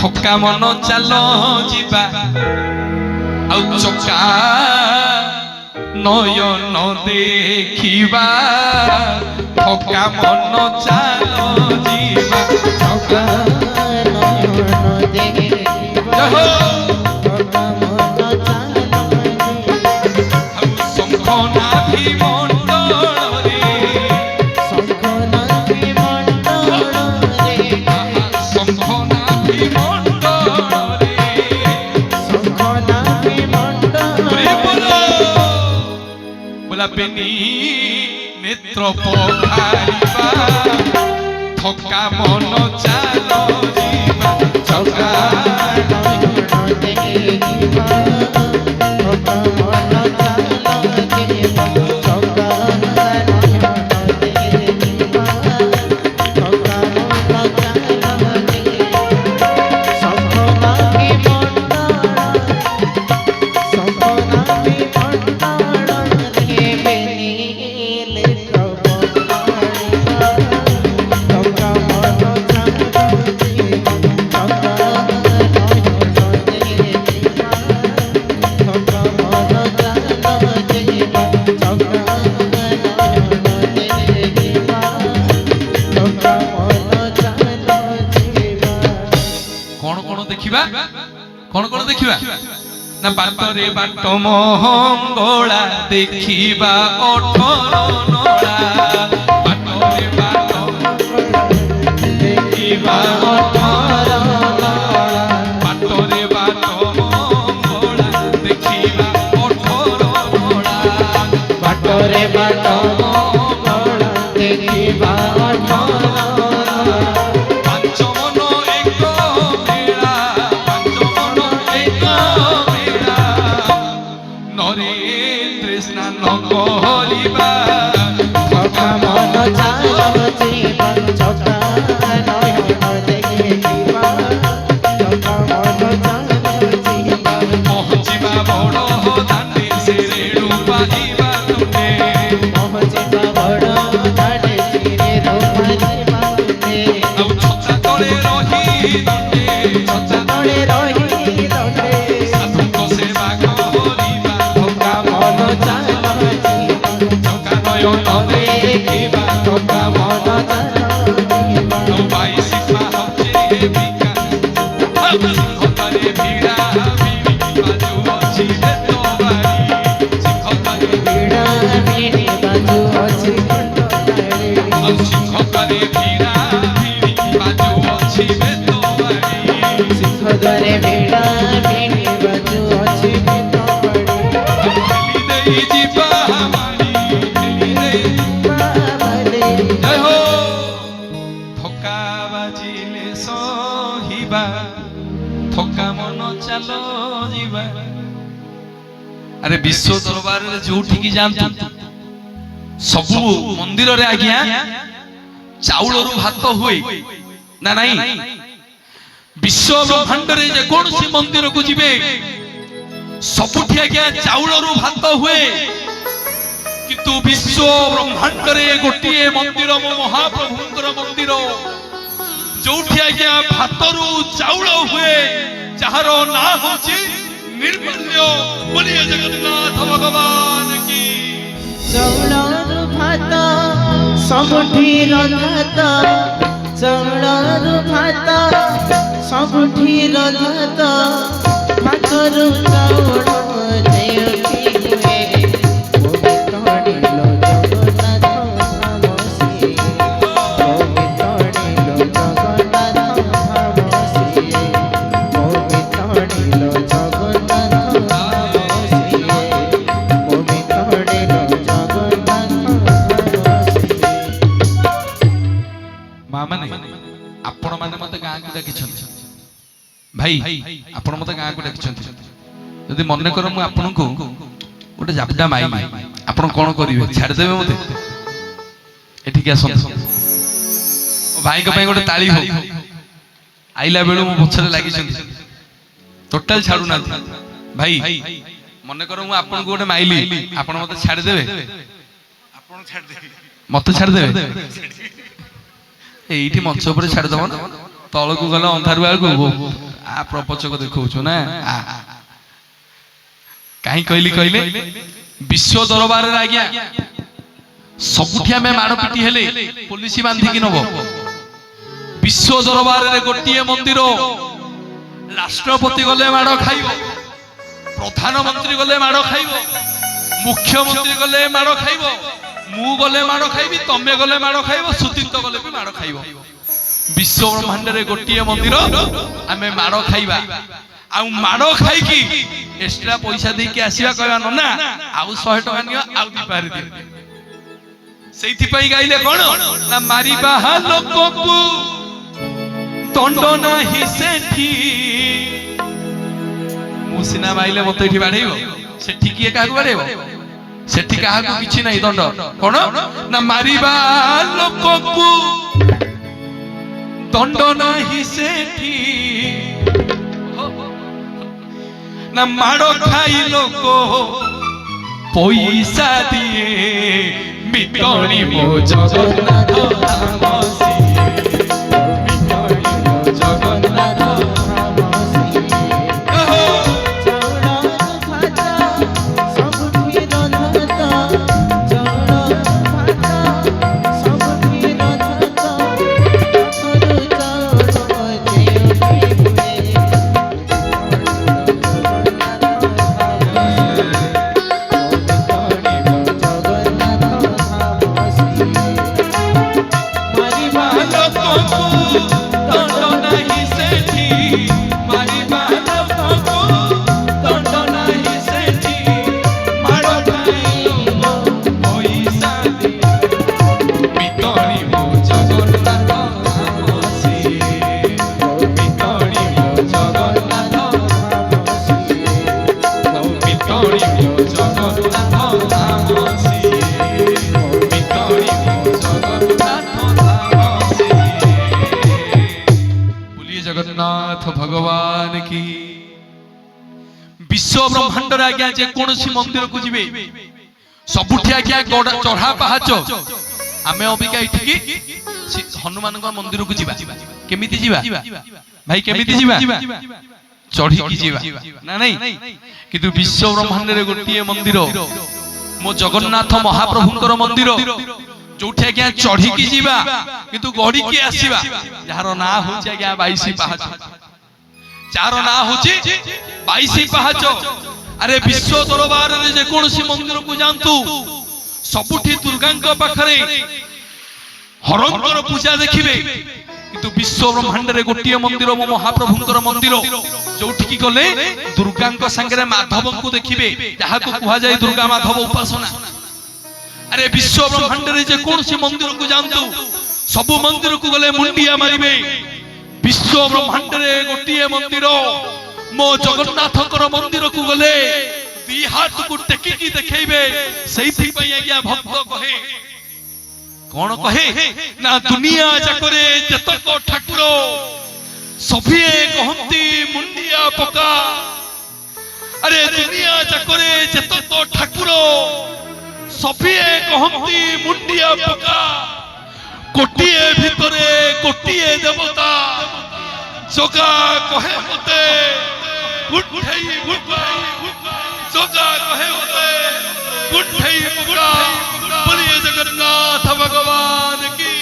ଥକା ମନ ଚାଲ ଯିବା ଆଉ ଚକା ନୟନ ଦେଖିବା ଥକା ମନ ଚାଲ ଯିବା ଚକା ନୟନ ଦେଖିବା ଥକା ମନ ଚାଲ ଯିବା ଆଉ ଶଙ୍ଖ ନାଭି ମଣ୍ଡଳରେ ଶଙ୍ଖ ନାଭି ମଣ୍ଡଳରେ ଶଙ୍ଖ ନାଭି ମଣ୍ଡଳରେ ଶଙ୍ଖ ନାଭି ମଣ୍ଡଳରେ ବେନି ନେତ୍ର ପଖାରିବା ଥକା ମନ ଚାଲ ଯିବା ଚକା ନୟନ ଦେଖିବା ଥକା ମନ ଚାଲ ଯିବା ଚକା ନୟନ ଦେଖିବା ଥକା ମନ ଚାଲ ଯିବା ଶଙ୍ଖ ନାଭି ମଣ୍ଡଳରେ ଶଙ୍ଖ ନାଭି ମଣ୍ଡଳରେ ବେନିଲେ ପ୍ରଭୁ ଥକା ମନ ଚାଲ ଯିବା ଚକା ନୟନ ଦେଖିବା ଥକା ମନ ଚାଲ ଯିବା ଚକା ନୟନ ଦେଖିବା ଥକା ମନ ଚାଲ ଯିବା କଣ କଣ ଦେଖିବା କଣ କଣ ଦେଖିବା ନା ବାଟରେ ବାଟ ମଙ୍ଗଳା ଦେଖିବା 18 ନଳା ବାଟରେ ବାଟ ଦେଖିବା 18 ନଳା ବାଟରେ ବାଟ ମଙ୍ଗଳା ଦେଖିବା 18 ନଳା ବାଟରେ ବାଟ ମଙ୍ଗଳା ଦେଖିବା 18 ପାଞ୍ଚ ମନ ଏକ ମେଳା ପାଞ୍ଚ ମନ ଏକ ମେଳା ନରେନ୍ଦ୍ର ସ୍ନାନ କରିବା ଥକା ମନ ଚାଲ ଯିବା ଚକା ନୟନ ଦେଖିବା ଥକା ମନ ଚାଲ ଯିବା ପହଞ୍ଚିବା ବଡ଼ ଦାଣ୍ଡେ ସେ ରେଣୁ ପାଇବା ତୁଣ୍ଡେ ପହଞ୍ଚିବା ବଡ଼ ଦାଣ୍ଡେ ସିରେ ଧୋମାରିବା ତୁଣ୍ଡେ ଆଉ ଛତା ତଳେ ରହି ଦଣ୍ଡେ ଛତା ତଳେ ରହି ଦଣ୍ଡେ ସାଧୁଙ୍କ ସେବା କରିବା ଥକା ମନ ଚାଲ ଯିବା ଚକା ନୟନ ଦେଖିବା ଥକା ମନ ଚାଲ ଯିବା ଆଉ 22 ପାହାଚେ ବିକା ଆଉ ସିଂହତାରେ ଭିଡ଼ା ଭିଡ଼ି ବାଜୁ ଅଛି ବେତ ବାଡ଼ି ସିଂହତାରେ ବିଡ଼ା ବିଡ଼ି ବାଜୁ ଅଛି ଘଣ୍ଟ ଗାଡ଼ି ଆଉ ସିଂହତାରେ ଭିଡ଼ା ଭିଡ଼ି ବାଜୁ ଅଛି ବେତ ବାଡ଼ି ସିଂହଦ୍ୱାରେ ବିଡ଼ା ବିଡ଼ି ବାଜୁ ଅଛି ଘଣ୍ଟ ଗାଡ଼ି ଠେଲି ଦେଇ ଯିବା ମାଡ଼ି ଠେଲି ଦେଇ ବାବାରେ ଜୟ ହୋ ଥକା ବାଜିଲେ ସହିବା ଥକା ମନ ଚାଲ ଯିବା ଆରେ ବିଶ୍ୱ ଦରବାରରେ ଯୋଉଠିକି ଯାଆନ୍ତୁ ସବୁ ମନ୍ଦିରରେ ଆଜ୍ଞା ଚାଉଳରୁ ଭାତ ହୁଏ ନା ନାଇଁ ବିଶ୍ୱ ବ୍ରହ୍ମାଣ୍ଡରେ ଯେକୌଣସି ମନ୍ଦିରକୁ ଯିବେ ସବୁଠି ଆଜ୍ଞା ଚାଉଳରୁ ଭାତ ହୁଏ କିନ୍ତୁ ବିଶ୍ୱ ବ୍ରହ୍ମାଣ୍ଡରେ ଗୋଟିଏ ମନ୍ଦିର ମୋ ମହାପ୍ରଭୁଙ୍କର ମନ୍ଦିର ଯୋଉଠି ଆଜ୍ଞା ଭାତରୁ ଚାଉଳ ହୁଏ ଯାହାର ନାଁ ହଉଛି ନିର୍ମାଲ୍ୟ ବୋଲିଏ ଜଗନ୍ନାଥ ଭଗବାନ କି ଚାଉଳରୁ ଭାତ ସବୁଠି ରନ୍ଧାତ ଚାଉଳରୁ ଭାତ ସବୁଠି ରନ୍ଧାତ ଭାତରୁ ଚାଉଳ ଯେଉଁଠି ହୁଏ ମୋରେ ତଡ଼ିଲ ଜଗନ୍ନାଥ ଧାମ ସିଏ ମୋରେ ତଡ଼ିଲ ଜଗନ୍ନାଥ ଧାମ ସିଏ ମୋରେ ତଡ଼ିଲ ଜଗନ୍ନାଥ ଧାମ ସିଏ ମୋରେ ତଡ଼ିଲ ଜଗନ୍ନାଥ ଧାମ ସିଏ ମା ମାନେ ଆପଣ ମାନେ ମତେ ଗାଁକୁ ଡାକିଛନ୍ତି ଭାଇ ଆପଣ ମତେ ଗାଁକୁ ଡାକିଛନ୍ତି ଯଦି ମନେ କର ମୁଁ ଆପଣଙ୍କୁ ଗୋଟେ ଜାପଟା ମାଇଲି ଆପଣ କଣ କରିବେ ଛାଡ଼ିଦେବେ ମତେ ଏଠିକି ଆସନ୍ତୁ ମୋ ଭାଇଙ୍କ ପାଇଁ ଗୋଟେ ତାଳି ହଉ ଆଇଲା ବେଳୁ ମୋ ପଛରେ ଲାଗିଛନ୍ତି ଟୋଟାଲ ଛାଡୁନାହାନ୍ତି ଭାଇ ମନେ କର ମୁଁ ଆପଣଙ୍କୁ ଗୋଟେ ମାଇଲି ଆପଣ ମତେ ଛାଡ଼ିଦେବେ ଆପଣ ଛାଡ଼ିଦେବେ ମତେ ଛାଡ଼ିଦେବେ ଏଇଠି ମଞ୍ଚ ଉପରେ ଛାଡ଼ିଦବ ନା ତଳକୁ ଗଲେ ଅନ୍ଧାର ବେଳକୁ आ प्रपचक देखौछु ना कहीं कहले विश्व दरबार रे आज्ञा सबुठी आमे माड़ पिटी हेले पुलिस बांधी कि नब विश्व दरबार रे गोटिए मंदिर राष्ट्रपति गले माड़ खाइब प्रधानमंत्री गले माड़ खाइब मुख्यमंत्री गले माड़ खाइब मु गले माड़ खाइबी तमे गले माड़ खाइब सुतीर्थ गले भी माड़ खाइब विश्व ब्रह्मांड रे गोटिए मंदिर आमे माड़ खाइबा आउ माड़ खाइकी एक्स्ट्रा पैसा दे के आसीबा कहबा ना आउ 100 टका नियो आउ दी पारि दे सेइथि पई गाइले कोन ना मारिबा लोको को दंड नाही सेठी मुसिना माइले मते एठी बाढेइबो सेठी किए काहू बाढेइबो सेठी काहू किछि नाही दंड कोन ना मारिबा लोको को दंड नाही सेठी ना माड़ो खाई लोको पैसा दिए मिटोनी मो जगन्नाथ धाम सिए मिटोनी मो जगन्नाथ धाम सिए चौड़ा भाता सबुठी रथता चौड़ा भाता सबुठी रथता करू जगन्नाथ भगवान की विश्व ब्रह्मांड आज्ञा जे कोनसी मंदिर को जिबे सबुठी आज्ञा चढ़ा पहाच आमे अबिका इठकी हनुमान मंदिर को जिबा केमिति जिबा भाई केमिति जिबा चढ़ी की जिबा ना नहीं किंतु विश्व ब्रह्मांड रे गोटिए मंदिर मो जगन्नाथ महाप्रभुंकर मंदिर जोठी आज्ञा चढ़ी की जीवा किंतु गड़ी की आसीबा यार ना होची आज्ञा 22 पहाच चार ना होची 22 पहाच अरे विश्व दरबार रे जे कोनसी मंदिर को जानतु सबुठी दुर्गांक पाखरे हरंकर पूजा देखिबे किंतु विश्व ब्रह्मांड रे गोटिए मंदिर मो महाप्रभुंकर मंदिर जोठी की गले दुर्गांक संगे माधव को देखिबे जहा को कुहा जाय दुर्गा माधव उपासना अरे विश्व ब्रह्मांड रे जे कोनसी मंदिर को जानतु सबु मंदिर को गले मुंडिया मारिबे विश्व ब्रह्मांड रे गोटिए मंदिर मो जगन्नाथकर मंदिर को गले दी हाथ को टेकी की देखैबे सेइथि पई आज्ञा भक्त कहे कोन कहे ना दुनिया जाकरे जतक ठाकुर सभिए कहंती मुंडिया पका अरे दुनिया जाकरे जतक ठाकुर सभिए कहंती मुंडिया पका कोटिए भितरे कोटिए देवता जोगा कहे होते उठई जोगा कहे होते उठई मुगड़ा बोलिए जगन्नाथ भगवान की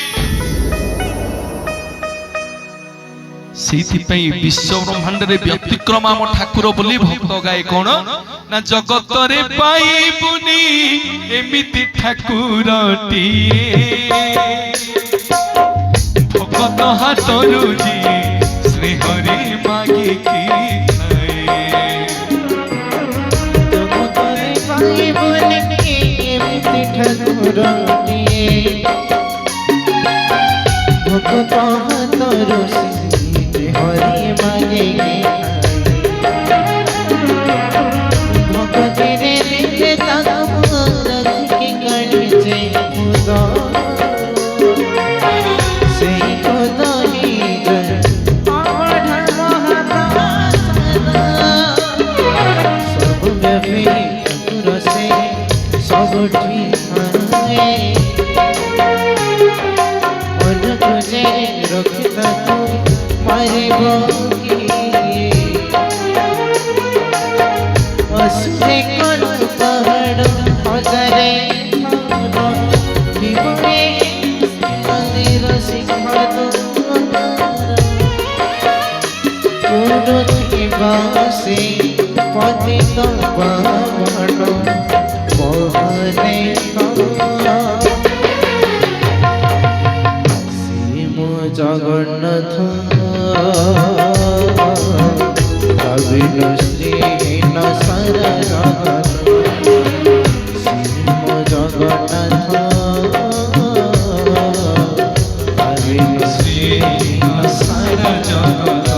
सेति पई विश्व ब्रह्मांड रे व्यतिक्रम आम ठाकुर बोली भक्त गाए कोन ना जगत रे पाइबुनी एमिति ठाकुरटी भगत हातरु जी श्री हरि मागे की जगत रे पाइबुनी एमिति ठाकुरटी भगत हातरु हरि मागे भगत रे रे ताको रखी कड़ी जे खुदा से खुदा ही आमढ़ महादासना सब गफी रसे सब ठीकाने और तुझे रखता तू मारे बोगी କରୁଥିବା ସେ ପତିତ ପାବନ ମୋହନେ ସେ ମୋ ଜଗନ୍ନାଥ କବିର ଶ୍ରୀହୀନ ସାରା ଜଗତ ସେ ମୋ ଜଗନ୍ନାଥ କବିର ଶ୍ରୀହୀନ ସାରା ଜଗତ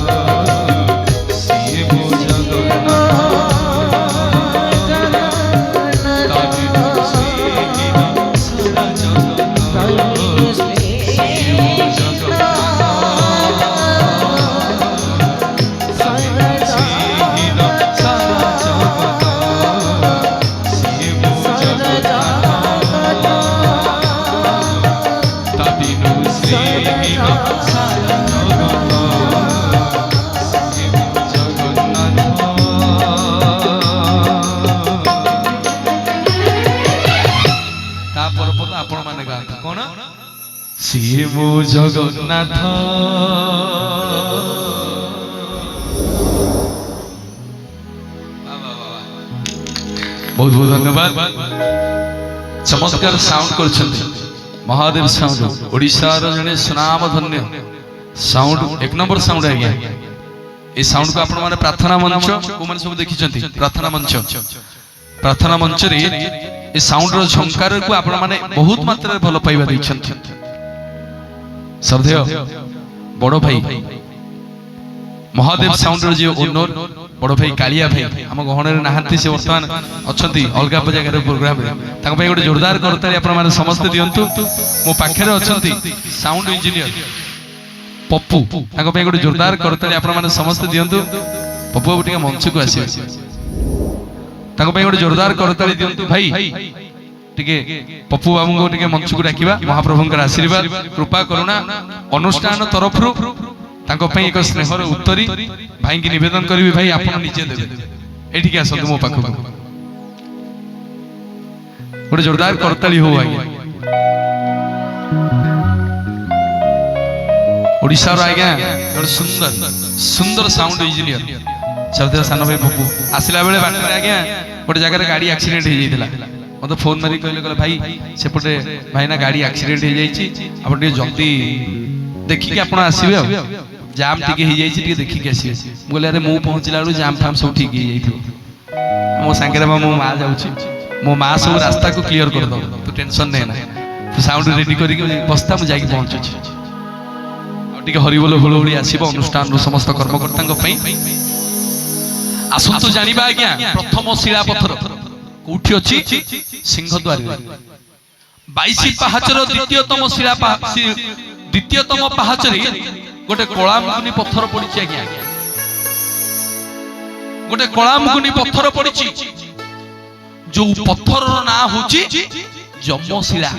ସିଏ ମୋ ଜଗନ୍ନାଥ ବହୁତ ବହୁତ ଧନ୍ୟବାଦ। ଚମତ୍କାର ସାଉଣ୍ଡ କରିଛନ୍ତି ମହାଦେବ ସାଉଣ୍ଡ, ଓଡ଼ିଶାର ଜଣେ ସୁନାମଧନ୍ୟ ସାଉଣ୍ଡ, ଏକ ନମ୍ବର ସାଉଣ୍ଡ ଆଜ୍ଞା। এই ସାଉଣ୍ଡକୁ ଆପଣମାନେ ପ୍ରାର୍ଥନା ମଞ୍ଚ କୋଉମାନେ ସବୁ ଦେଖିଛନ୍ତି? ପ୍ରାର୍ଥନା ମଞ୍ଚରେ ଏ ସାଉଣ୍ଡର ଝଙ୍କାରକୁ ଆପଣମାନେ ବହୁତ ମାତ୍ରାରେ ଭଲ ପାଇବା ଦେଇଛନ୍ତି। ଶ୍ରଦ୍ଧେୟ ବଡ଼ ଭାଇ ମହାଦେବ ସାଉଣ୍ଡର ଯିଏ ଓନର ବଡ଼ ଭାଇ କାଳିଆ ଭାଇ ଆମ ଗହଣରେ ନାହାନ୍ତି, ସେ ବର୍ତ୍ତମାନ ଅଛନ୍ତି ଅଲଗା ଜାଗାରେ ପ୍ରୋଗ୍ରାମରେ। ତାଙ୍କ ପାଇଁ ଗୋଟେ ଜୋରଦାର କରତାଳି ଆପଣମାନେ ସମସ୍ତେ ଦିଅନ୍ତୁ। ମୋ ପାଖରେ ଅଛନ୍ତି ସାଉଣ୍ଡ ଇଞ୍ଜିନିୟର ପପୁ, ତାଙ୍କ ପାଇଁ ଗୋଟେ ଜୋରଦାର କରତାଳି ଆପଣମାନେ ସମସ୍ତେ ଦିଅନ୍ତୁ। ପପୁ ବାବୁ ଟିକେ ମଞ୍ଚକୁ ଆସିବେ, ତାଙ୍କ ପାଇଁ ଗୋଟେ ଜୋରଦାର କରତାଳି ଦିଅନ୍ତୁ। ଭାଇ ଟିକେ ପପୁ ବାବୁଙ୍କୁ ଟିକେ ମଞ୍ଚକୁ ଡାକିବା। ମହାପ୍ରଭୁଙ୍କର ଆଶୀର୍ବାଦ କୃପା କରୁଣା ଅନୁଷ୍ଠାନ ତରଫରୁ ତାଙ୍କ ପାଇଁ ଏକ ସ୍ନେହର ଉତ୍ତରୀ ଭାଇଙ୍କୁ ନିବେଦନ କରିବି। ଭାଇ ଆପଣ ନିଜେ ଦେବେ, ଏଠିକି ଆସନ୍ତୁ ମୋ ପାଖକୁ, ଗୋଟେ ଜୋରଦାର କରତାଳି ହଉ ଆଜ୍ଞା। ଓଡ଼ିଶାର ଆଜ୍ଞା ଗୋଟେ ସୁନ୍ଦର ସୁନ୍ଦର ସାଉଣ୍ଡ ଇଞ୍ଜିନିୟର ଶ୍ରଦ୍ଧେୟ ସାନ ଭାଇ ପପୁ ଆସିଲା ବେଳେ ବାଟରେ ଆଜ୍ଞା ଗୋଟେ ଜାଗାରେ ଗାଡ଼ି ଆକ୍ସିଡେଣ୍ଟ ହେଇଯାଇଥିଲା। ମୋତେ ଫୋନ୍ ମାରି କହିଲେ ଭାଇ ସେପଟେ ଭାଇନା ଗାଡ଼ି ଆକ୍ସିଡେଣ୍ଟ ହେଇଯାଇଛି, ଆପଣ ଟିକେ ଜଲ୍ଦି ଦେଖିକି ଆପଣ ଆସିବେ, ଆଉ ଜାମ୍ ଟିକେ ହେଇଯାଇଛି ଟିକେ ଦେଖିକି ଆସିବେ। ମୁଁ କହିଲି ଆରେ ମୁଁ ପହଞ୍ଚିଲା ବେଳକୁ ଜାମ୍ ଫାମ୍ ସବୁ ଠିକ୍ ହେଇଯାଇଥିବ। ମୋ ସାଙ୍ଗରେ ମୋ ମା ଯାଉଛି, ମୋ ମା ସବୁ ରାସ୍ତାକୁ କ୍ଲିୟର କରିଦେବ, ତୁ ଟେନସନ୍ ନେ ନା, ତୁ ସାଉଣ୍ଡ ରେଡି କରିକି ବସ୍ତା, ମୁଁ ଯାଇକି ପହଞ୍ଚୁଛି। ଆଉ ଟିକେ ହରିବୋଲ ହୁଳହୁଳି ଆସିବ ଅନୁଷ୍ଠାନର ସମସ୍ତ କର୍ମକର୍ତ୍ତାଙ୍କ ପାଇଁ। ଆସନ୍ତୁ ଜାଣିବା ଆଜ୍ଞା ପ୍ରଥମ ଶିଳାପଥର କୋଉଠି ଅଛି? ସିଂହଦ୍ୱାରରେ 22 ପାହାଚର ଦ୍ୱିତୀୟତମ ପାହାଚରେ ଗୋଟେ କଳାମୁଗୁନି ପଥର ପଡିଛି ଆଜ୍ଞା। ଗୋଟେ କଳାମୁଗୁନି ପଥର ପଡିଛି, ଯୋଉ ପଥରର ନାଁ ହଉଛି ଯମଶିଳା।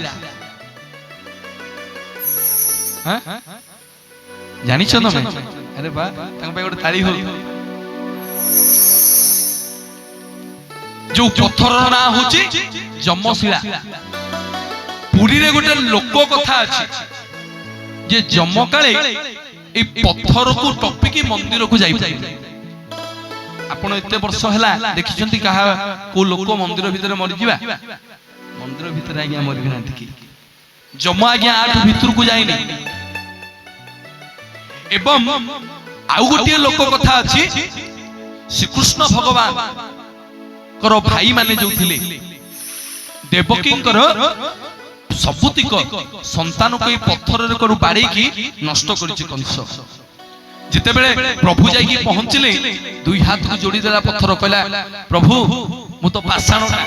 ଜାଣିଛ ତମେ? ଆରେ ବା, ତାଙ୍କ ପାଇଁ ଗୋଟେ ତାଳି ହଉ। ଯୋଉ ପଥରର ନାଁ ହଉଛି ଯମଶିଳା। ପୁରୀରେ ଗୋଟେ ଲୋକ କଥା ଅଛି ଯେ ଯମକାଳେ এই ପଥରକୁ ଟପିକି ମନ୍ଦିରକୁ ଯାଇପାରିବେ। ଆପଣ ଏତେ ବର୍ଷ ହେଲା ଦେଖିଛନ୍ତି କାହା କୋଉ ଲୋକ ମନ୍ଦିର ଭିତରେ ମରିଯିବା? ମନ୍ଦିର ଭିତରେ ଆଜ୍ଞା ମରିବି ନାହାନ୍ତି କି? ଯମ ଆଜ୍ଞା ଆଠୁ ଭିତରକୁ ଯାଇନି। ଏବଂ ଆଉ ଗୋଟିଏ ଲୋକ କଥା ଅଛି, ଶ୍ରୀକୃଷ୍ଣ ଭଗବାନ ଭାଇ ମାନେ ଯୋଉ ଥିଲେ ଦେବକୀଙ୍କର ସବୁତିକ ସନ୍ତାନକୁ ଏଇ ପଥରରେ କରୁ ବାଡେଇକି ନଷ୍ଟ କରିଛି କଂସ। ଯେତେବେଳେ ପ୍ରଭୁ ଯାଇକି ପହଞ୍ଚିଲେ, ଦୁଇ ହାତକୁ ଯୋଡ଼ିଦେଲା ପଥର, କହିଲା ପ୍ରଭୁ ମୁଁ ତ ପାଷାଣଟା,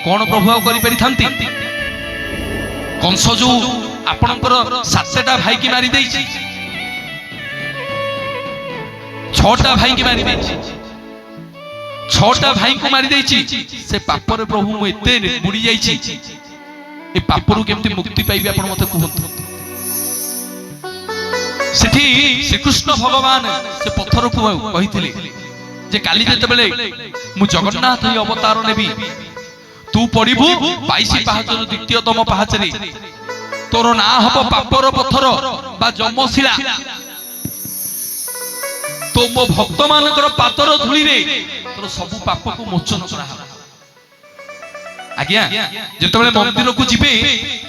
କଣ ପ୍ରଭୁ ଆଉ କରିପାରିଥାନ୍ତି? କଂସ ଯୋଉ ଆପଣଙ୍କର 7ଟା ଭାଇକି ମାରି ଦେଇଛି, 6ଟା ଭାଇକି ମାରି ଦେଇଛି, 6ଟା ଭାଇଙ୍କୁ ମାରି ଦେଇଛି, ସେ ପାପରେ ପ୍ରଭୁ ମୁଁ ଏତେ ବୁଡି ଯାଇଛି, ଏ ପାପରୁ କେମିତି ମୁକ୍ତି ପାଇବି ଆପଣ ମତେ କୁହନ୍ତୁ। ସେଠି ଶ୍ରୀକୃଷ୍ଣ ଭଗବାନ ସେ ପଥରକୁ କହିଥିଲେ ଯେ କାଲି ଯେତେବେଳେ ମୁଁ ଜଗନ୍ନାଥ ହିଁ ଅବତାର ନେବି, ତୁ ପଡିବୁ 22 ପାହାଚର ଦ୍ୱିତୀୟତମ ପାହାଚରେ, ତୋର ନାଁ ହବ ପାପର ପଥର ବା ଯମଶିଳା। ମୋ ଭକ୍ତ ମାନଙ୍କର ପାତର ଧୂଳିରେ ତୋର ସବୁ ପାପକୁ ମୋଚନ କରାହେବ। ଆଜ୍ଞା ଯେତେବେଳେ ମନ୍ଦିରକୁ ଯିବେ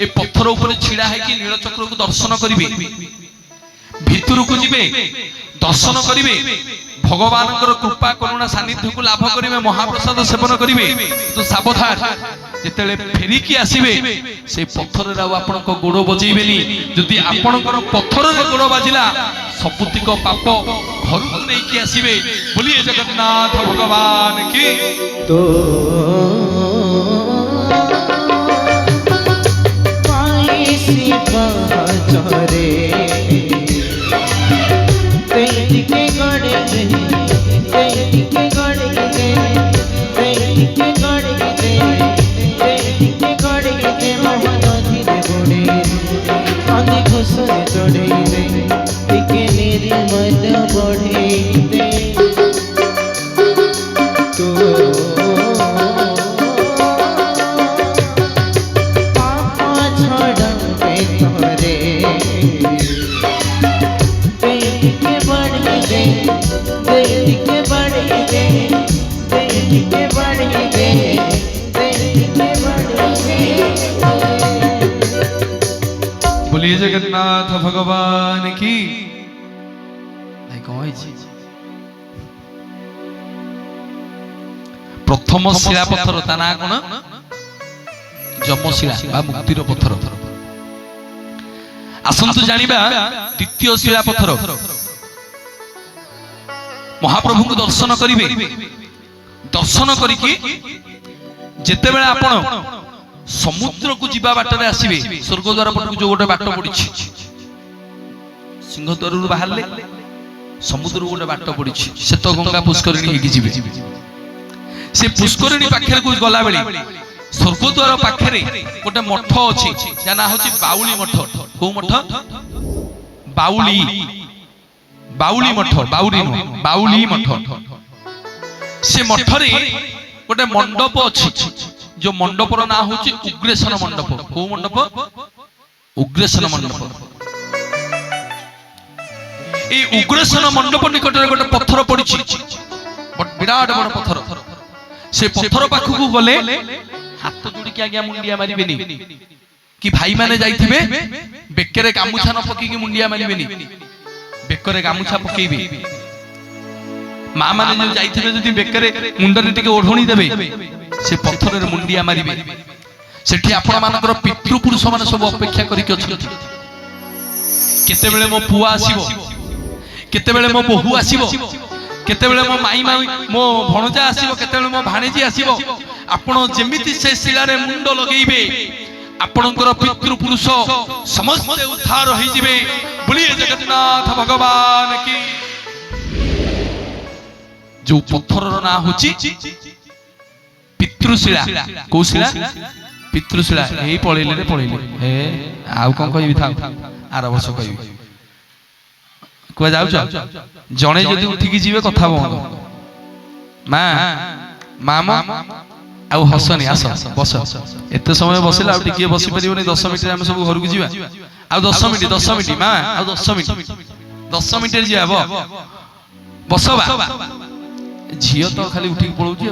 ଏ ପଥର ଉପରେ ଛିଡା ହେଇକି ନୀଳଚକ୍ରକୁ ଦର୍ଶନ କରିବେ, ଭିତରକୁ ଯିବେ ଦର୍ଶନ କରିବେ, ଭଗବାନଙ୍କର କୃପା କରୁଣା ସାନ୍ନିଧ୍ୟକୁ ଲାଭ କରିବେ, ମହାପ୍ରସାଦ ସେବନ କରିବେ। ତ ସାବଧାନ, ଯେତେବେଳେ ଫେରିକି ଆସିବେ ସେଇ ପଥରରେ ଆଉ ଆପଣଙ୍କ ଗୋଡ ବଜେଇବେନି। ଯଦି ଆପଣଙ୍କର ପଥରରେ ଗୋଡ ବାଜିଲା ସବୁତିକ ପାପ ଘରକୁ ନେଇକି ଆସିବେ। ବୋଲିଏ ଜଗନ୍ନାଥ ଭଗବାନ କି। तो पाए से बाजारे तेज के गड़े गए, तेज के गड़े गए, तेज के गड़े गए, तेज के गड़े गए, महानदी रे गोड़े आंधी घुसरे चढ़े रे, टिके निर्मल बढ़े दे। तो पापा छड़ावे तोरे, तेज के बढ़े दे, तेज के बढ़े दे, तेज के बढ़े दे, तेज के बढ़े दे। बोलिए जगन्नाथ भगवान की। भाई कौन है प्रथम शिला पत्थर ता ना कोन जमशिला बा मुक्तिर पत्थर। आसंतु जानिबा द्वितीय शिला पत्थर। महाप्रभु को दर्शन करिवे, दर्शन करिकी जेतेबेले आपण समुद्र को जीवा बाटरे आसीबे, स्वर्गद्वार पटक जो गोटे बाट पड़ी सिंहद्वार बाहरले समुद्र गोटे बाट पड़ी श्वेत गंगा पुष्करिणी हेकी जीवे। से पुष्करिणी पाखे को गला बेले स्वर्गद्वार पाखे गोटे मठ अच्छी जा ना हूँ बाउली मठ। कौ मठ? बाउली, बाउली मठ, बाउली बाउली मठ। से मठरे गोटे मंडप अच्छी, जो मंडपर ना हूँ उग्रेशन मंडप। कौ मंडप? उग्रेशन मंडप। ये उग्रेशन मंडप निकट में गोटे पत्थर पड़ी, विराट बड़ पत्थर। से पत्थर पाखक गले हाथ जोड़ी आज्ञा मुंडिया मारिबेनी कि भाई माने जाइथिबे बेकरे गामुछा न पकी मुंडिया मारिबेनी, बेकरे गामुछा पकेइबे। मां माने जो जाइथिबे जदि बेकरे मुंडरे टिके ओढोणी देबे से पत्थर रे मुंडिया मारिबे। सेठी आपण मानकर पितृ पुरुष माने सब अपेक्षा करि के अछथि। केते बेले मो पुआ आसीबो, केते बेले मो बहु आसीबो, केतेबेले मो माई माई मो भणजा आसीबो, केतेबेले मो भाणेजी आसीबो। आपण जेमिति से शिलारे मुंड लगेइबे आपणकर पितृ पुरुष समस्त उद्धार होई जिवे। बोलिए जगन्नाथ भगवान की। जो पत्थर ना होची पितृशिला। को शिला? पितृशिला। एई पळेले रे पळेले ए आउ कोन कहिबि था आर वर्ष कहिबि कुआ जाउछ जणे जदि उठिकी जीवे कथा बंद। मां मामा आउ हसनी आस बस एते समय बसिला आ टिके बसि परिबोनी 10 मिनिट हम सब घर को जीवा आ 10 मिनिट 10 मिनिट मां आ 10 मिनिट 10 मिनिट रे जीवा बसबा झियो तो खाली उठिकी पळौची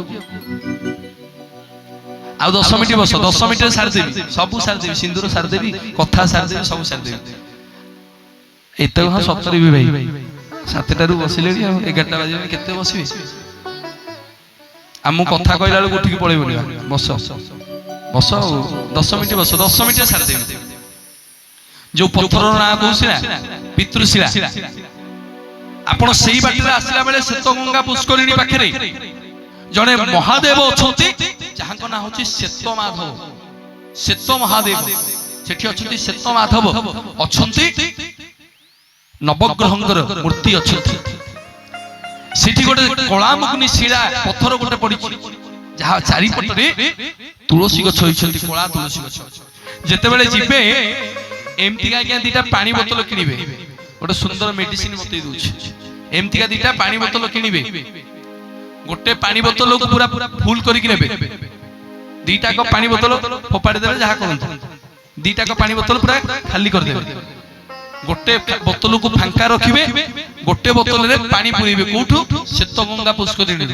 आ 10 मिनिट बस 10 मिनिट रे सार देबी सब सार देबी सिंदूर सार देबी कथा सार देबी सब सार देबी एते हाँ सतरी भी भाई 7टारू बसिले 11टा बजे केते बसिबे आमु कथा कहला बेलू उठिकी पळेबोनी बस बस 10 मिनिट बस 10 मिनिट सार देबी। जो पत्थर ना कहूसिला पितृशिला आपण सेही बाटरे आसिला बेले श्वेत गंगा पुष्करिणी पाखरे जणे महादेव अछंती जहांको ना होची श्वेत माधव। श्वेत महादेव सेठी अछंती श्वेत माधव अछंती नवग्रहंकर मूर्ति अछंती। सेठी गोटे कलामुग्नि शिला पत्थर गोटे पड़ी जहा चारि पटरे तुलसी गछ होइछंती कला तुलसी गछ। जेतेबेले जिबे एमती आज्ञा दीटा पानी बोतल किनिबे गोटे सुंदर मेडिसिन मते दूछ एमती का दीटा पानी बोतल किनिबे गोटे पानी बोतल को पूरा फुल करिक नेबे दीटा को पानी बोतल फोपाड़ी देबे जहा करंत दीटा को पानी बोतल पूरा खाली कर देबे गोटे बोतल को फांका रखिबे गोटे बोतल रे पानी पुरीबे कोठु श्वेतगंगा पुष्करिणी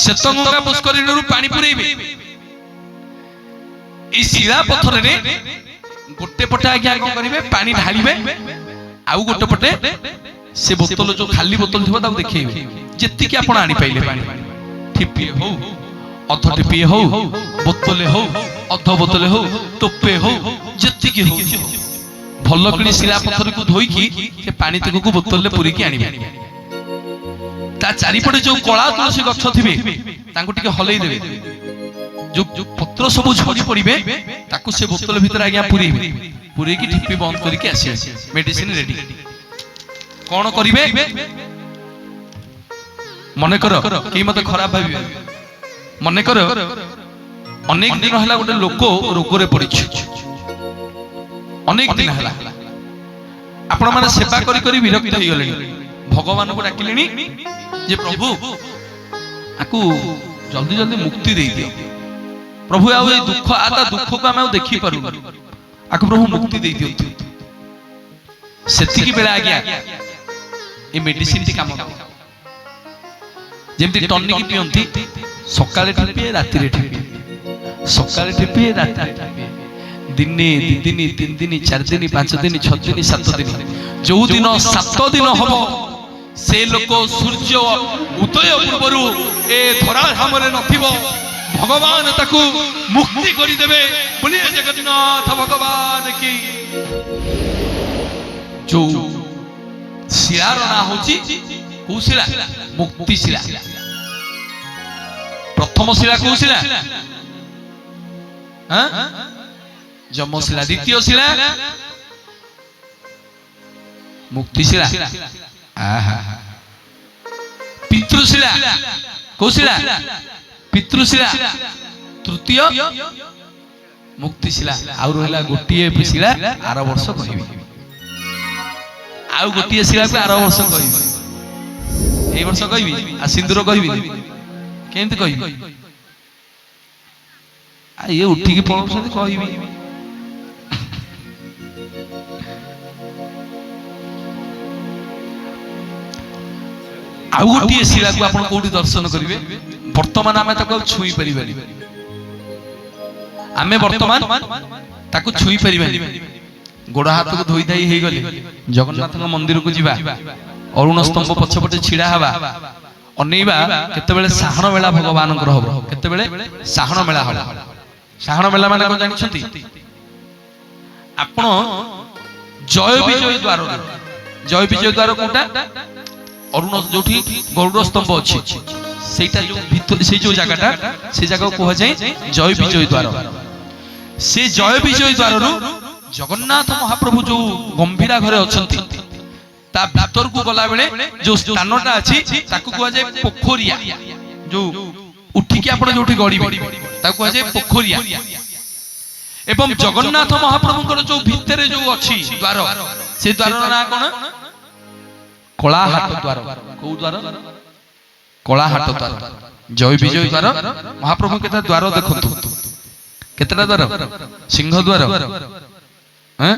श्वेतगंगा पुष्करिणी रु पानी पुरीबे ई शिला पत्थर रे गोटे पटे आज्ञा कोन करिवे पानी ढालिबे आउ गोटे पटे से बोतल जो खाली बोतल थिबो ता देखिबे जेति कि आपण आनी पाइले पानी ठिपी हो अध टिपी हो बोतले हो अध बोतले हो टोपे हो जेति कि हो भल कि शिला पत्थर को धोईकी से पानी तक को बोतल रे पुरी की आनिबे ता चारिपटे जो कला तुलसी गछ थिबे तांको टिके हलई देबे जो पत्र सब झड़ी पड़िबे ताकू से बोतल भीतर आज्ञा पुरी की ठिपी बंद करके आसे मेडिसिन रेडी कोन करिवे मने कर कि मते खराब भाबिबे मने कर अनेक दिन हला गोटे लोक रोग रे पड़िछ अनेक दिन हला आपण माने सेवा करी करी विरक्त होई गलेनी भगवान को डाकिलेनी जे प्रभु आकू जल्दी जल्दी मुक्ति दे दियो प्रभु आ दुख आता दुख को हम देखि पारु आकू प्रभु मुक्ति दे दियो सेति की बेला आ गया ए मेडिसिन टी काम जेमती टॉनिक की पियंती सकाळे टिपे राति रे टिपे सकाळे टिपे राति दिने दिन तीन दिन चार दिन पांच दिन छ दिन सात दिन जो दिन 7 दिन हबो से लोक सूर्य उदय पूर्वरु ए धरा हमरे नथिबो भगवान ताकू मुक्ति करि देबे बोलिए जगन्नाथ भगवान की जो शिलार ना होची कुशिला मुक्ति शिला प्रथम शिला कुशिला हां जमशिला द्वितीय शिला मुक्ति शिला आहा पितृशिला कुशिला पितृशिला तृतीय मुक्तिशिला आउ रहला गोटिए शिला आर वर्ष कहिबी आउ गोटिए शिला को आर वर्ष कहिबी ए वर्ष कहिबी आ सिंदूर कहिबी केंति कहिबी आ ये उठी की पळौसती कहिबी आउ गोटिए शिला को आपण कोठी दर्शन करिवे वर्तमान आमे ताको छुई परिबानी आमे वर्तमान ताको छुई परिबानी गोड़ हाथ को धोई धाई हे गले जगन्नाथ मंदिर को जीवा अरुण स्तंभ पछपटे छिड़ा हवा अनेबा केते बेले साहण मेला भगवान को हबो केते बेले साहण मेला हबो साहण मेला माने को जानिछंती आपण जय विजय द्वार कोटा अरुण जोठी गरुड़ स्तंभ अछि सेटा जो भीतर से जो जगहटा से जगह को जाय जय विजय द्वार से जय विजय द्वार रु जगन्नाथ महाप्रभु जो गंभीरा घरे अछंती ता भीतर को गला बेले जो स्थानटा अछि ताकू को जाय पोखरिया जो उठी के आपण जोठी गड़ी ताकू जाय पोखरिया एवं जगन्नाथ महाप्रभु जो भीतर जो अछि द्वार से द्वार ना कोन कलाहाट द्वार को द्वार कलाहाट द्वार जय विजय द्वार महाप्रभु केता द्वार देखंतु केतरा द्वार सिंह द्वार हैं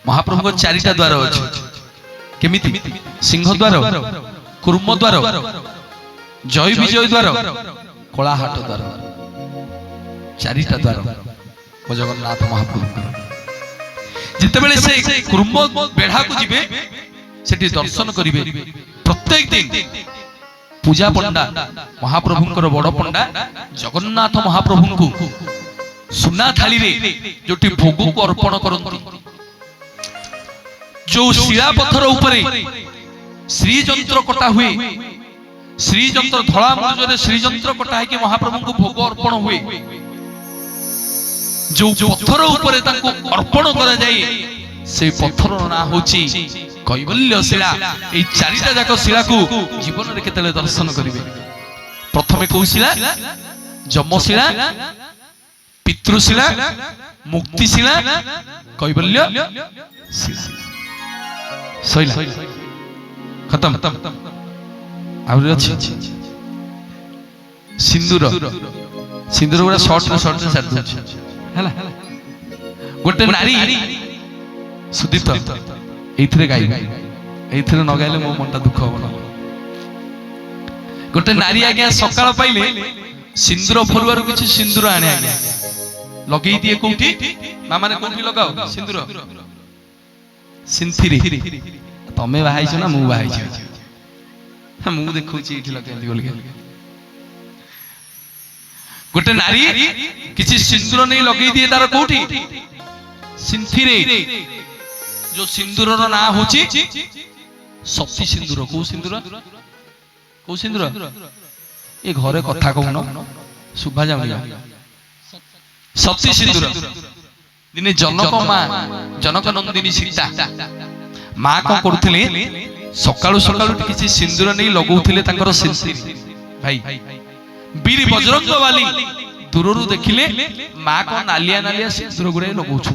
महाप्रभु को चारिटा द्वार अछि केमिति सिंह द्वार कुर्म द्वार जय विजय द्वार कलाहाट द्वार चारिटा द्वार जगन्नाथ महाप्रभु जिते बेले से कुर्म बेढ़ा को जिबे सेठी दर्शन करिवे प्रत्येक दिन पूजा पंडा महाप्रभुंकर बड़ पंडा जगन्नाथ महाप्रभु को सुना थाली रे जोटी भोग को अर्पण करंती जो शिला पत्थर ऊपरे श्री जंत्र कटा हुए श्री जंत्र धड़ा मुजरे श्री जंत्र कटा है कि महाप्रभु को भोग अर्पण हुए जो पत्थर ऊपरे ताको अर्पण करा जाए से पत्थर ना होची कैवल्य शिला ए चारिटा जाक शिला को जीवन रे केतले दर्शन करिवे प्रथमे को शिला जमशिला पितृशिला मुक्तिशिला कैवल्य शिला सैला खत्म आउर अछि सिंदूर सिंदूर गुडा शॉर्ट साथ हला गोटे नारी सुदीप्त एइथिरे गाइबे एइथिरे न गाइले मो मनटा दुख होबो न गोटे नारी आज्ञा सकाळ पाइले सिंदूर फरुआरु किछि सिंदूर आणे आज्ञा लगेई दिए कोठी मामाने कोठी लगाओ सिंदूर सिंथिरे तमे बाहाइछ ना मु बाहाइछ मु देखुछि एठी लगाई बोल के गोटे नारी किछि सिंदूर नै लगेई दिए तार कोठी सिंथिरे जो सिंदूर रो ना होछि सती सिंदूर को सिंदूर को सिंदूर ए घरे कथा कहून सुभा जाउनी सती सिंदूर दिने जनक मां जनक नंदिनी सीता मां को करथिले सकाळु सकाळु किछि सिंदूर नै लगाउथिले तांकर सिंसिर भाई बीरी बजरंग वाली दूररु देखिले मां को नालिया नालिया सिंदूर गुरे लगाउछु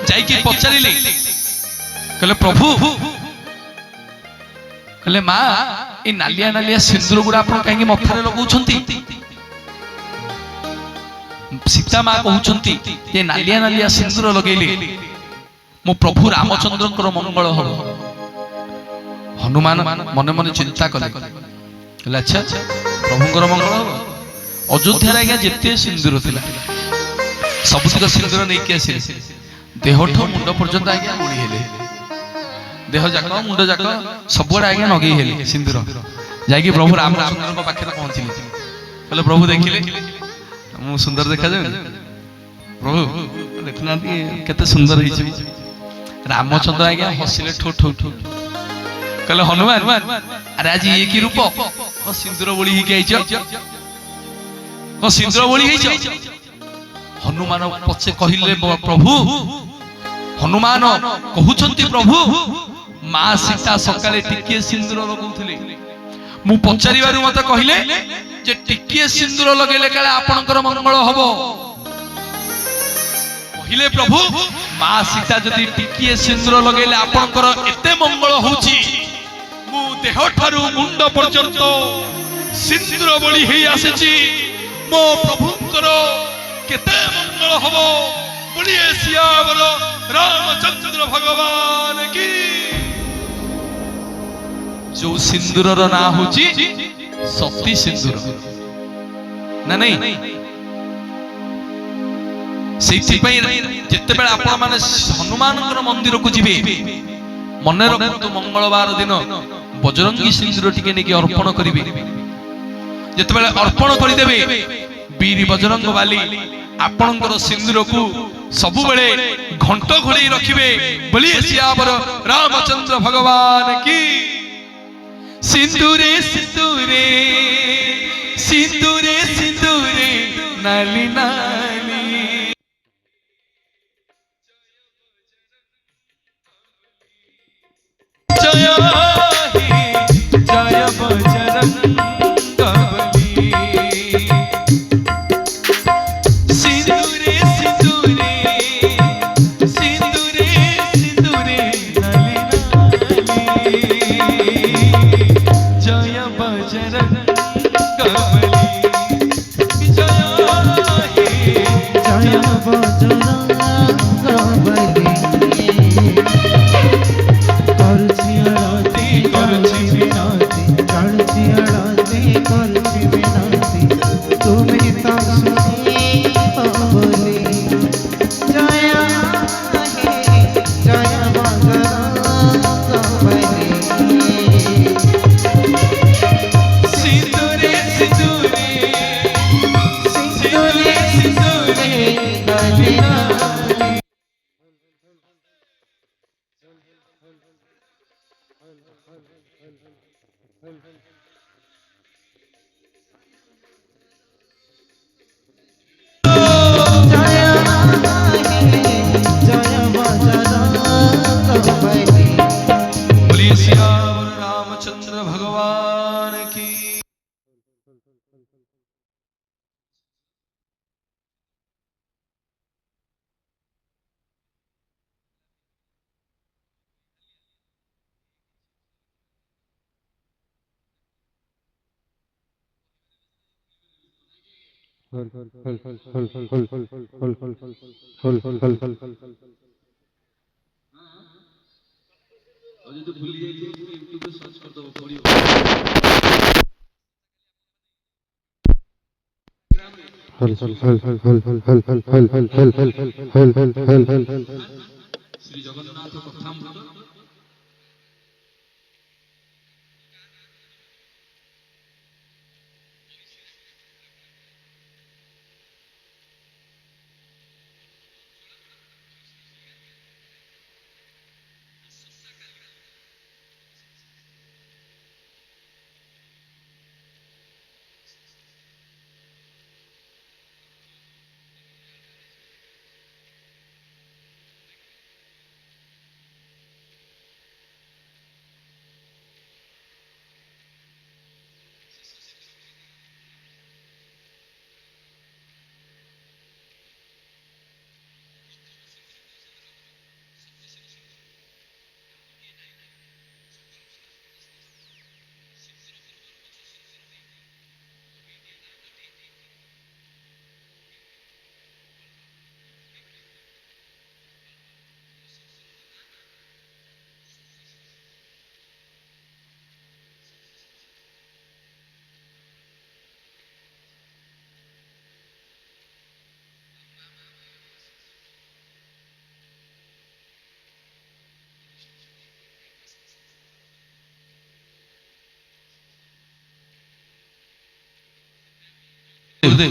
जाई के पचारिले कहले प्रभु कहले मां ए नालिया नालिया सिंदूर गुरा आपण काहे मथारे लगाउछंती सीता मां कहउछंती ए नालिया नालिया सिंदूर लगेले मो प्रभु रामचंद्रकर मंगल हो हनुमान मने मने चिंता कले कहले अच्छा प्रभुकर मंगल हो अयोध्या रे जेते सिंदूर थिला सबुतिक सिंदूर नै के आसी देहठो मुंड पर्यंत आज्ञा मुड़ी हेले देह जाक मुंड जाक सबुड़ आज्ञा नगई हेले सिंदूर जाकी प्रभु रामचंद्र को पाखे पहुंचले कहले प्रभु देखिले मु सुंदर देखा जाय प्रभु देखना केते सुंदर हिची रामचंद्र आज्ञा हसिले ठो ठो ठो कहले हनुमान अरे आज ये की रूप ओ सिंदूर बोली ही के आइछ ओ सिंदूर बोली हिच हनुमान पछे कहिले प्रभु हनुमान कहउछंती प्रभु मां सीता सकाळे टिके सिंदूर लगाउथिले मु पचारिबारु मते कहिले जे टिके सिंदूर लगेले काले आपनकर मंगल हबो कहिले प्रभु मां सीता जदी टिके सिंदूर लगेले आपनकर एते मंगल होउची मु देह ठारू मुंड पर्यंत सिंदूर बोली हेई आसेची मो प्रभुकर केते मंगल हबो बोलिए सियावर रामचंद्र भगवान की जो सिंदूर रो ना होची सती सिंदूर ना नहीं सेठी पई जत्ते बेला आपण माने हनुमानकर मंदिर को जिबे मने रखतु मंगलवार दिन बजरंगी सिंदूर टिके नेकी अर्पण करिवे जत्ते बेला अर्पण करि देबे बीरी बजरंग वाली आपणकर सिंदूर को सबु बेले घंट घोड़े रखिबे बोलिए सियावर रामचंद्र भगवान की सिंदूरे सिंदूरे सिंदूरे सिंदूरे नाली नाली जय हे जय बजरंग रामचंद्र भगवान की। ଶ୍ରୀ ଜଗନ୍ନାଥ କଥାମୃତ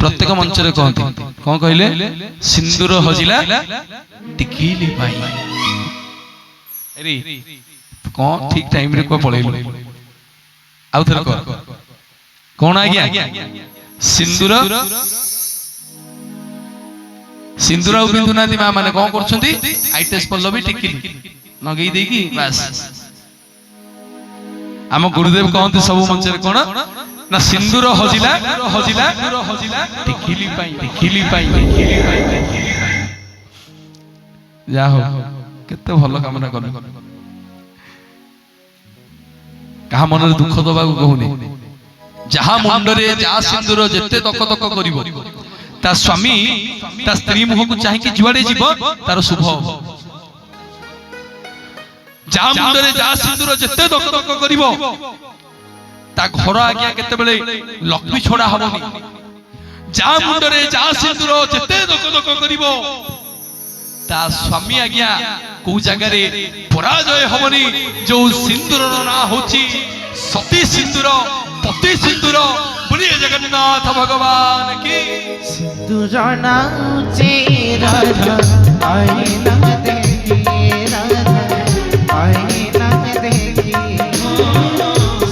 प्रत्येक मंच रे कहते कौन कहले सिंदूर हजिला टिकिली पाई अरे कौन ठीक टाइम रे को पळेलो आउ थर कर कौन आ गया सिंदूर सिंदूर और बिंदुनाथी मां माने कौन करछंती आईटेस पल्लवी टिकिली नगई देकी बस आम गुरुदेव कहते सब मंच रे कोन ना सिंदूर हजिला टिकिली पाई जा हो केते भलो कामना कर कहा मन रे दुख दबा को कहूनी जहा मुंडरे जा सिंदूर जेते तक तक करिवो ता स्वामी ता स्त्री मुह को चाहि कि जुआडे जीव तार शुभ जा मुंडरे जा सिंदूर जेते तक तक करिवो ता घर आज्ञा केते बेले लक्ष्मी छोड़ा हबनी जा मुंडरे जा सिंदूर जेते दक दक करिवो ता स्वामी आज्ञा को जगह रे पराजय हबनी जो सिंदूर ना होची सती सिंदूर पति सिंदूर बोलिए जगन्नाथ भगवान की सिंदूर ना होची राधा आई ना देखी राधा आई ना देखी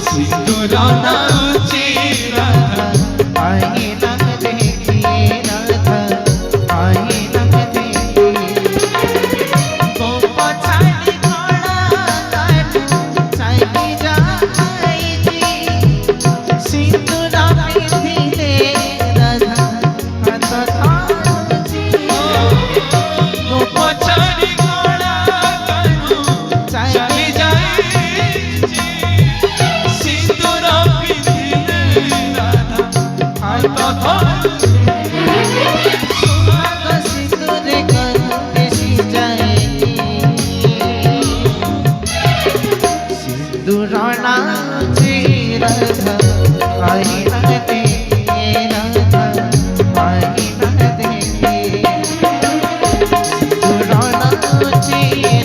सिंदूर ना होची राधा आई ना देखी राधा आई ना देखी को पछाड़ी घोड़ा काट चाली जाई जी सिंदूर पिंधिले राधा हाथ थाची को पछाड़ी घोड़ा काट चाली जाई जी सिंदूर पिंधिले राधा हाथ थाची सिंदूर करते जाए सिंदूर नाची राधा आई ना देखी राधा आई ना देखी सिंदूर नाची राधा आई ना देखी राधा आई ना देखी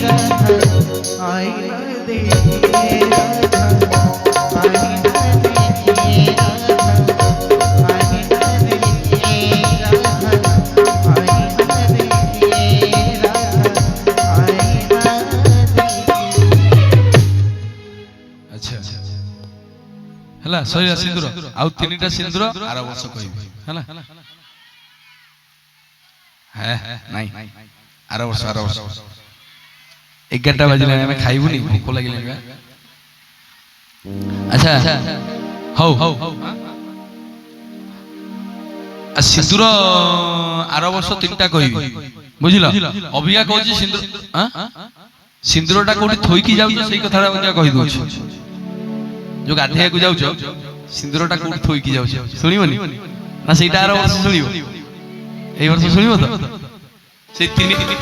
राधा आई ना देखी राधा आई ना देखी राधा आई ना देखी अच्छा हला सही सिंदूर आउ तीनटा सिंदूर आर वर्ष कहबी हला है नहीं आर वर्ष 11टा बजले हमें खाइबुनी भूख लागिले अच्छा हौ सिंदूर आर वर्ष 3टा कहबी बुझिल अबिया कहछि सिंदूर सिंदूरटा कोठी थोइकी जाउ सेही कथा अबिया कहि दोछ जो गाधेया को जाउछ सिंदूरटा कोठी थोइकी जाउछ सुनिबनी ନା ସେଇଟା ଆର ବର୍ଷ ଶୁଣିବ? ଏଇ ବର୍ଷ ଶୁଣିବ ତ?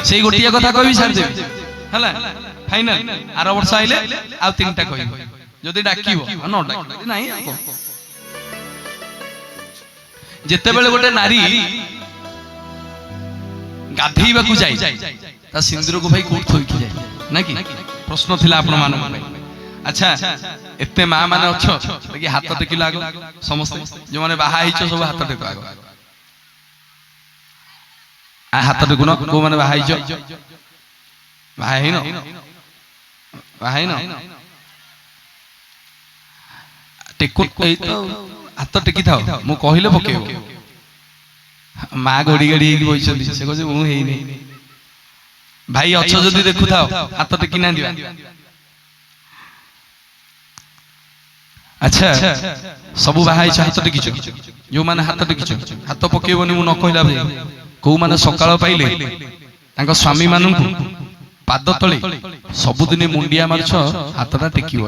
ସେଇ ଗୋଟିଏ କଥା କହିବି ଛାଡ଼ିଦେବି ହେଲା ଫାଇନାଲ। ଆର ବର୍ଷ ଆଇଲେ ଆଉ ତିନିଟା କହିବି ଯଦି ଡାକିବ, ନ ଡାକିବ ନାହିଁ। ଯେତେବେଳେ ଗୋଟେ ନାରୀ ଗାଧେଇବାକୁ ଯାଏ ତା ସିନ୍ଦୁରକୁ ଭାଇ କୋଉଠି ଥୋଇକି ଯାଏ ନା କି? ପ୍ରଶ୍ନ ଥିଲା ଆପଣ ମାନଙ୍କ ପାଇଁ। ଆଚ୍ଛା, ଏତେ ମା ମାନେ ଅଛ କି ହାତ ଟେକିଲ ଆଗ ସମସ୍ତେ, ଯୋଉମାନେ ବାହା ହେଇଛ ସବୁ ହାତ ଟେକ ଆଗ। ହାତ ଟେକୁନ କୋଉମାନେ ବାହା ହେଇଛ? ବାହା ହେଇନ? ବାହା ହେଇନ? ଟେକୁ ହାତ ଟେକିଥାଅ, ମୁଁ କହିଲେ ପକେଇବ। ମା ଗଡି ଗଡି ହେଇକି ବଇଛନ୍ତି, ସେ କହୁଛି ମୁଁ ହେଇନି। ଭାଇ ଅଛ ଯଦି ଦେଖୁଥାଅ, ହାତ ଟେକି ନାହାନ୍ତି। ଆଚ୍ଛା, ସବୁ ବାହା ହେଇଛ ହାତ ଟେକିଛ? ଯୋଉମାନେ ହାତ ଟେକିଛ ହାତ ପକେଇବନି ମୁଁ ନ କହିଲା ଭାଇ। କୋଉମାନେ ସକାଳ ପାଇଲେ ତାଙ୍କ ସ୍ୱାମୀ ମାନଙ୍କୁ ପାଦ ତଳେ ସବୁଦିନ ମୁଣ୍ଡିଆ ମାରୁଛ, ହାତଟା ଟେକିବ।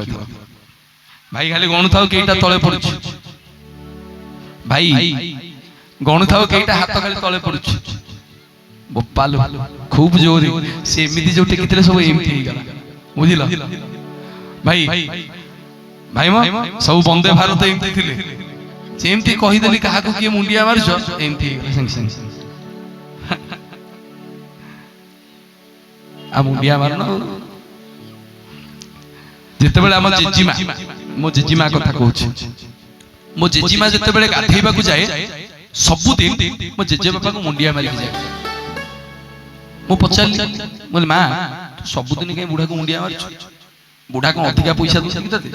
ଭାଇ ଖାଲି ଗଣୁଥାଉ କେଇଟା ତଳେ ପଡୁଛି। ଭାଇ ଗଣୁଥାଉ କେଇଟା ହାତ ଖାଲି ତଳେ ପଡୁଛି। ବୋପାଲ ଖୁବ ଜୋରେ ସେ ଏମିତି ଯୋଉ ଟେକିଥିଲେ ସବୁ ଏମିତି ହେଇଗଲା, ବୁଝିଲ ଭାଇ? ଭାଇ ସବୁ ବନ୍ଦେ ଭାରତ ଏମିତି ଥିଲେ, ଯେମିତି କହିଦେଲି କାହାକୁ କିଏ ମୁଣ୍ଡିଆ ମାରୁଛ ଏମିତି ହେଇଗଲା ସାଙ୍ଗେ ସାଙ୍ଗେ। ଆଉ ମୁଣ୍ଡିଆ ମାରୁନ। ଯେତେବେଳେ ଆମ ଜେଜିମା, ମୋ ଜେଜିମା କଥା କହୁଛି, ମୋ ଜେଜିମା ଯେତେବେଳେ ଗାଧେଇବାକୁ ଯାଏ ସବୁଦିନ ମୋ ଜେଜେବାପାଙ୍କୁ ମୁଣ୍ଡିଆ ମାରିକି ଯାଏ। ମୁଁ ପଚାରିଲି, ମୁଁ କହିଲି ମା ସବୁଦିନ କାହିଁ ବୁଢାକୁ ମୁଣ୍ଡିଆ ମାରୁଛୁ? ବୁଢା କଣ ଅଧିକା ପଇସା ଦଉଛି କି ତତେ?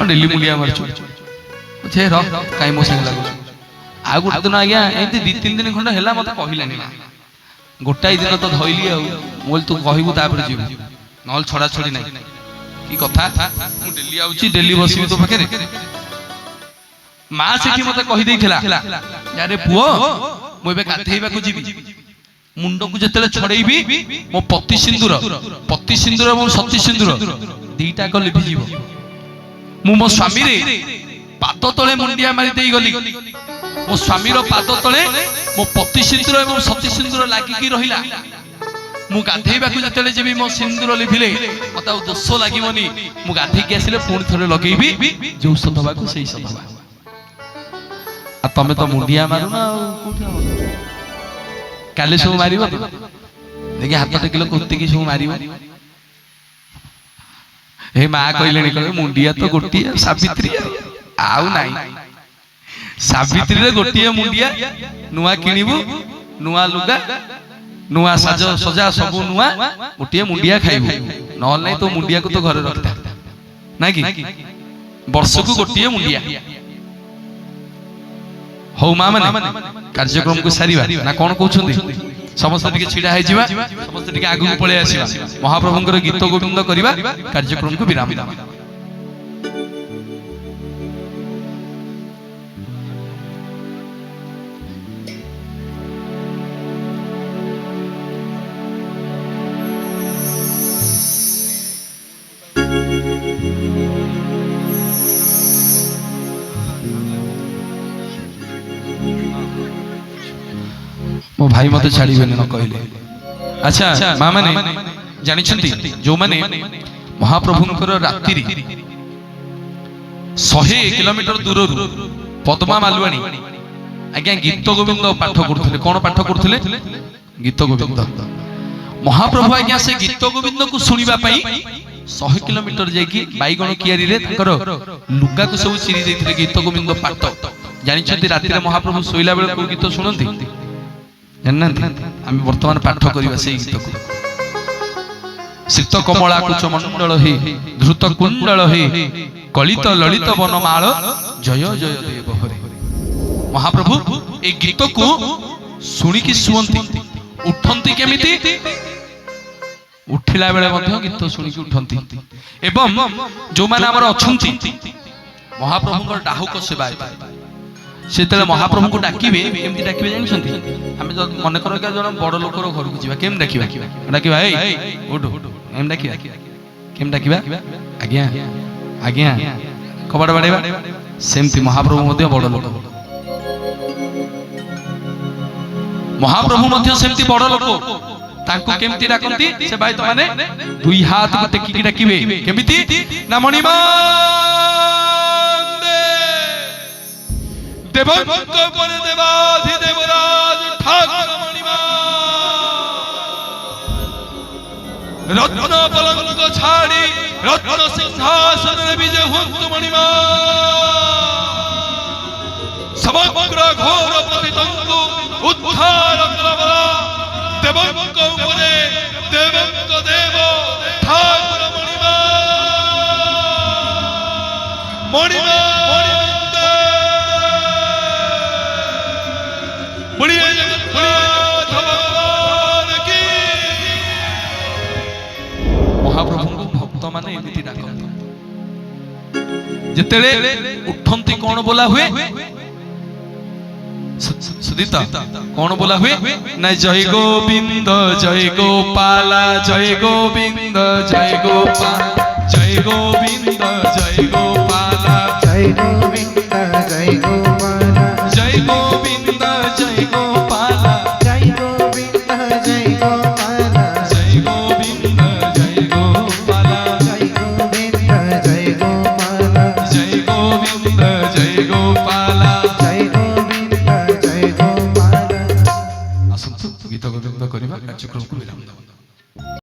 ଡେଲି ମୁଣ୍ଡିଆ ମାରୁଛୁ? କାଇଁ ମୋ ସାଙ୍ଗେ ଲାଗୁଛୁ? ଆଉ ଗୋଟେ ଦିନ ଆଜ୍ଞା ଏମିତି 2-3 ଦିନ ଖଣ୍ଡେ ହେଲା ମତେ କହିଲାନି ମା। ଗୋଟାଏ ଦିନ ତ ଧଇଲି ଆଉ, ମୁଁ କହିଲି ତୁ କହିବୁ ତାପରେ ଯିବୁ, ନହେଲେ ଛଡା ଛଡି ନାହିଁ। କି କଥା? ମୁଁ ଡେଲି ଆଉଛି, ଡେଲି ବସିବି ତୋ ପାଖରେ। ମା ସେଠି ମତେ କହିଦେଇଥିଲା, ଆରେ ପୁଅ ମୁଁ ଏବେ ଗାଧେଇବାକୁ ଯିବି, ମୁଣ୍ଡକୁ ଯେତେବେଳେ ଛଡେଇବି ମୋ ପତି ସିନ୍ଦୁର ଏବଂ ସତୀ ସିନ୍ଦୁର ଦିଟାକ ଲିଭିଯିବ। ମୁଁ ମୋ ସ୍ୱାମୀରେ ପାଦ ତଳେ ମୁଣ୍ଡିଆ ମାରି ଦେଇ ଗଲି, ମୋ ସ୍ୱାମୀର ପାଦ ତଳେ ମୋ ପତି ସିନ୍ଦୁର ଏବଂ ସତୀ ସିନ୍ଦୁର ଲାଗିକି ରହିଲା। ମୁଁ ଗାଧେଇବାକୁ ଯେତେବେଳେ ଯିବି ମୋ ସିନ୍ଦୁର ଲିଭିଲେ ମତେ ଆଉ ଦୋଷ ଲାଗିବନି। ମୁଁ ଗାଧେଇକି ଆସିଲେ ପୁଣି ଥରେ ଲଗେଇବି, ଯୋଉ ସଧବାକୁ ସେଇ ସଧବା। ଆଉ ତମେ ତ ମୁଣ୍ଡିଆ ମାରୁନ ଆଉ କୋଉଠି ହବ? କାଲି ସବୁ ମାରିବ ତ, ଦେଖି ହାତ ଟେକିଲ କୋତିକି ସବୁ ମାରିବ। ଏ ମା କହିଲେଣି, କହିବେ ମୁଣ୍ଡିଆ ତ ଗୋଟିଏ ସାବିତ୍ରୀ, ଆଉ ନାହିଁ। ସାବିତ୍ରୀରେ ଗୋଟିଏ ମୁଣ୍ଡିଆ, ନୂଆ କିଣିବୁ, ନୂଆ ଲୁଗା, ନୂଆ ସଜା ସବୁ ନୂଆ, ଗୋଟିଏ ମୁଣ୍ଡିଆ ଖାଇବୁ। ନହେଲେ ନାହିଁ ତୋ ମୁଣ୍ଡିଆକୁ ତ ଘରେ ରଖିଥା, ନାଇଁ କି? ବର୍ଷକୁ ଗୋଟିଏ ମୁଣ୍ଡିଆ। ହଉ ମା ମାନେ କାର୍ଯ୍ୟକ୍ରମକୁ ସାରିବା ନା କଣ କହୁଛନ୍ତି? ସମସ୍ତେ ଟିକେ ଛିଡା ହେଇଯିବା, ସମସ୍ତେ ଟିକେ ଆଗକୁ ପଳେଇ ଆସିବା, ମହାପ୍ରଭୁଙ୍କର ଗୀତ ଗୋବିନ୍ଦ କରିବା, କାର୍ଯ୍ୟକ୍ରମକୁ ବିରାମ ଦେବା। ମୋ ଭାଇ ମତେ ଛାଡିବେନି ନ କହିଲେ। ଆଚ୍ଛା ମା ମାନେ ଜାଣିଛନ୍ତି, ଯୋଉମାନେ ମହାପ୍ରଭୁଙ୍କର ରାତିରେ 100 କିଲୋମିଟର ଦୂରରୁ ପଦ୍ମା ମାଲୁଆଣୀ ଆଜ୍ଞା ଗୀତ ଗୋବିନ୍ଦ ପାଠ କରୁଥିଲେ। କଣ ପାଠ କରୁଥିଲେ? ଗୀତ ଗୋବିନ୍ଦ। ମହାପ୍ରଭୁ ଆଜ୍ଞା ସେ ଗୀତ ଗୋବିନ୍ଦକୁ ଶୁଣିବା ପାଇଁ 100 କିଲୋମିଟର ଯାଇକି ବାଇଗଣ କିଆରିରେ ତାଙ୍କର ଲୁଗାକୁ ସବୁ ଚିରି ଦେଇଥିଲେ ଗୀତ ଗୋବିନ୍ଦ ପାଠ। ଜାଣିଛନ୍ତି ରାତିରେ ମହାପ୍ରଭୁ ଶୋଇଲା ବେଳେ କୋଉ ଗୀତ ଶୁଣନ୍ତି? ଜାଣିନାହାନ୍ତି? ଆମେ ବର୍ତ୍ତମାନ ପାଠ କରିବା ସେଇ ଗୀତକୁ। ଶୀତ କମଳା କୁଚ ମଣ୍ଡଳ ହେ, ଧୃତ କୁଣ୍ଡଳ ହେ, କଳିତ ଲଳିତ ବନମାଳ, ଜୟ ଜୟ ଦେବ ହରେ। ମହାପ୍ରଭୁ এই ଗୀତକୁ ଶୁଣିକି ଶୁଅନ୍ତି। ଉଠନ୍ତି କେମିତି? ଉଠିଲା ବେଳେ ମଧ୍ୟ ଗୀତ ଶୁଣିକି ଉଠନ୍ତି। ଏବଂ ଯୋଉମାନେ ଆମର ଅଛନ୍ତି ମହାପ୍ରଭୁଙ୍କର ଡାହୁକ ସେବା, ସେତେବେଳେ ମହାପ୍ରଭୁଙ୍କୁ ଡାକିବେ, କେମିତି ଡାକିବେ ଜାଣିଛନ୍ତି? ଆମେ ମନେକର ଜଣେ ବଡ ଲୋକର ଘରକୁ ଯିବା, କେମିତି ଡାକିବା? ଡାକିବା ଏଇ ଉଠୁ, ଏମିତି ଡାକିବା। କେମିତି ଡାକିବା? ଆଜ୍ଞା ଆଜ୍ଞା, କବାଟ ବାଡେଇବା। ସେମିତି ମହାପ୍ରଭୁ ମଧ୍ୟ ବଡ ଲୋକ, महाप्रभु मध्य सेमती बड़ लोक तांको केमती डाकंती से भाई तो माने दुई हाथ को टेकी डाकिबे केमिति ना मणिमान देवंक पर देवाधि देवराज ठाकुर मणिमान रत्न पलंक छाड़ी रत्न सिंहासन विजय हुंतु मणिमान समग्र घोर पतितंकु उद्धार करबला देवंक उपरे देवंक देव ठाकुर मणिमान मणिमान बुढ़िया जगन्नाथ भगवान की महाप्रभु भक्त माने एमिति डाकନ୍ତି जेतेले उठंती कोन बोला हुए सुदीता कौन बोला हुए न जय गोविंद जय गोपाला जय गोविंद जय गोपाल जय गोविंद जय गोपाला जय गोविंद जय गोपाल